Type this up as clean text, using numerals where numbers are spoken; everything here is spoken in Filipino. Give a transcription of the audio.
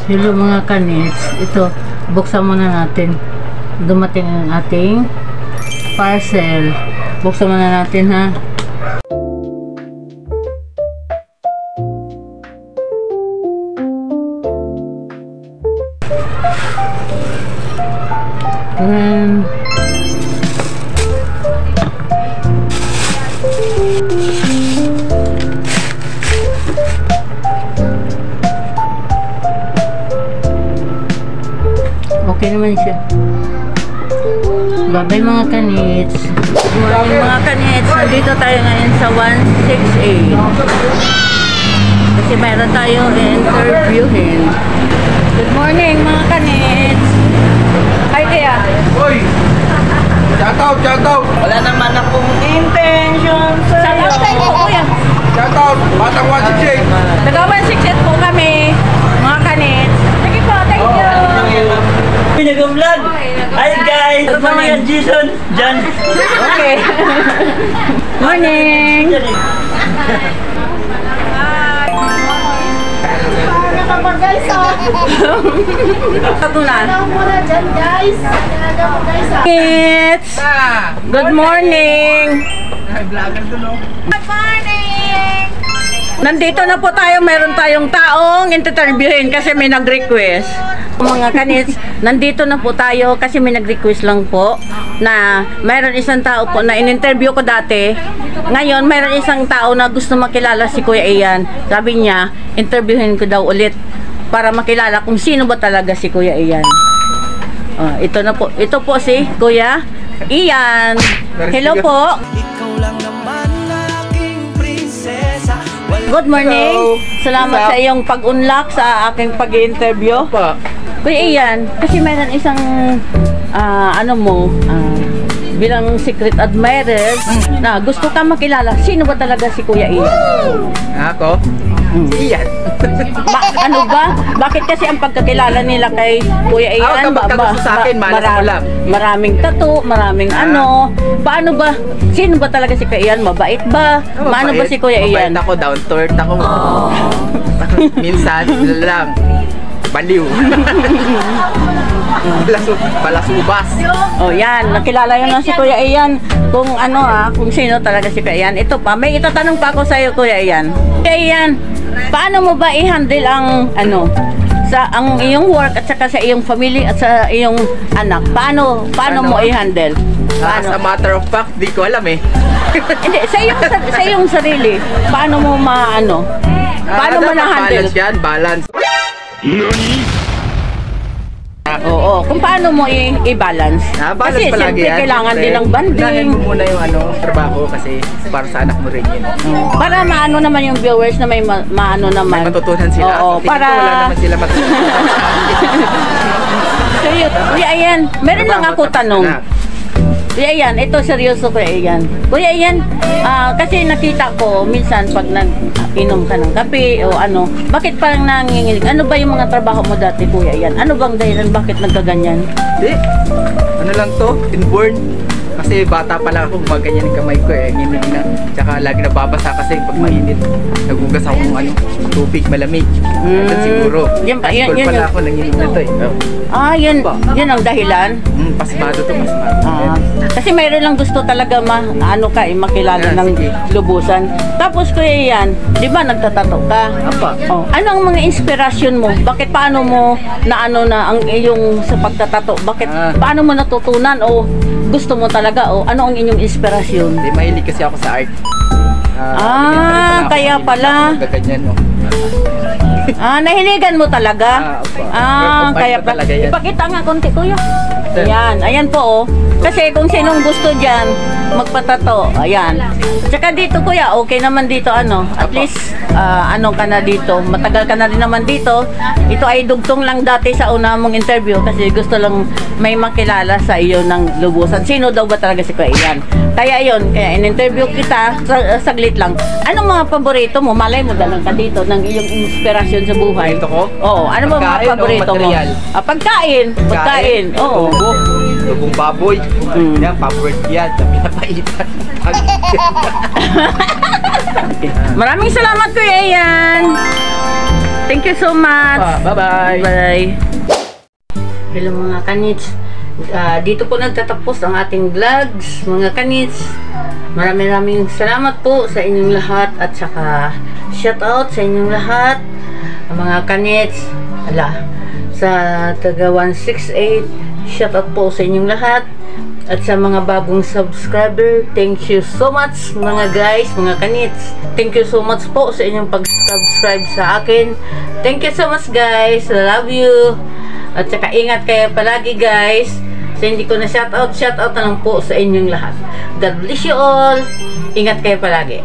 Hello mga kanits. Ito, buksan muna natin. Dumating ang ating parcel. Buksan muna natin ha. Ayan. Okay naman siya. Bye-bye mga kanits. Good morning mga kanits. Nandito tayo ngayon sa 168. Kasi mayroon tayong interviewin. Good morning mga kanits. Hi kaya. Hoy! Shout out! Wala naman akong intention sa'yo. Shout out po kuya. Shout out! Batang 168! Taga 168 po kami mga kanits. Sige po, thank you. Pinag-vlog. Hi guys! Good morning. Jason. Jan. Okay. Morning. Guys, Ito na. ano muna dyan guys? Talaga mo guys It's good morning. Good morning! Nandito na po tayo. Meron tayong taong interviewin kasi may nag-request. Mga kanits, nandito na po tayo kasi may nag-request lang po na mayroon isang tao po na in-interview ko dati. Ngayon, mayroon isang tao na gusto makilala si Kuya Ian. Sabi niya, interviewin ko daw ulit para makilala kung sino ba talaga si Kuya Ian. Ito na po. Ito po si Kuya Ian. Hello po. Good morning. Salamat sa iyong pag-unlock sa aking pag-interview. Kuya Ian, kasi mayroon isang bilang secret admirer na gusto ka makilala. Sino ba talaga si Kuya Ian? Ako? Iyan. Ano ba? Bakit kasi ang pagkakilala nila kay Kuya Ian? Sa akin, malas mo lang. Maraming tattoo, maraming ano. Paano ba? Sino ba talaga si Kuya Ian? Mabait ba? Paano ba si Kuya Ian? Mabait ako, down to earth ako. Minsan lang. Baliw. Balasubas. Oh, yan. Nakilala yun na si Kuya Ian. Kung kung sino talaga si Kuya Ian. Ito pa, may itatanong pa ako sa iyo, Kuya Ian. Kuya Ian, paano mo ba i-handle ang ang iyong work at saka sa iyong family at sa iyong anak? Paano mo i-handle? As a matter of fact, di ko alam eh. Hindi, sa iyong sarili. Paano mo paano mo na-handle? Balance yan, balance. Oo, kung paano mo i-balance. Balance Kasi palagi siyempre yan. kailangan din ng Unahin banding. mo muna yung trabaho kasi para sa anak mo rin yun. Para maano naman yung viewers na may maano naman. May matutunan sila. Oo, Tingin ko para wala naman sila matutunan. Kuya Ian, meron lang ako tanong. Kuya Ian, ito seryoso Kuya Ian. Kuya Ian, kasi nakita ko minsan pag nag-inom ka ng kape o bakit parang nanginginig? Ano ba yung mga trabaho mo dati Kuya Ian? Ano bang dahilan bakit nagkaganyan? Hindi. Ano lang to? Inborn. Kasi bata pa lang ako, gumaganyan yung kamay ko nginig na. Tsaka lagi nababasa kasi pag mainit. Nagugas ako ng tubig, malamig. Siguro. Yun pala ako, nanginig na to yun ang dahilan? Pasmado to, pasmado. Kasi mayroon lang gusto talaga makilala ng lubusan. Tapos Kuya Ian, di ba nagtatato ka? Apa? Ano ang mga inspirasyon mo? Bakit paano mo na ang iyong sa pagtatato? Paano mo natutunan o gusto mo talaga o ano ang inyong inspirasyon? Hindi, mahilig kasi ako sa art. Kaya pala. Gaganyan, no? Nahiligan mo talaga? Kaya pala. Ipakita nga konti Kuya. Ayan po Kasi kung sinong gusto dyan, magpatato. Ayan. Tsaka dito Kuya, okay naman dito at least, ka na dito. Matagal ka na rin naman dito. Ito ay dugtong lang dati sa una mong interview kasi gusto lang may makilala sa iyo ng lubusan. Sino daw ba talaga si Kuya Ian? Kaya in-interview kita, saglit lang. Anong mga paborito mo? Malay mo, dalang ka dito ng iyong inspirasyon sa buhay. Ito ko? Oo. Ano ba mga paborito mo? Pagkain. Oo. Lubong baboy. Yan, favorite yan. Pinapaitan. Maraming salamat Kuya Ian. Thank you so much. Bye-bye. Bye. Hello mga kanits. Dito po nagtatapos ang ating vlogs, mga kanits. Maraming salamat po sa inyong lahat at saka shout out sa inyong lahat, mga kanits. Sa taga 168, shout out po sa inyong lahat. At sa mga bagong subscriber, thank you so much mga guys, mga kanits. Thank you so much po sa inyong pag-subscribe sa akin. Thank you so much guys. I love you. At saka ingat kayo palagi guys. So hindi ko na shout out na lang po sa inyong lahat. God bless you all. Ingat kayo palagi.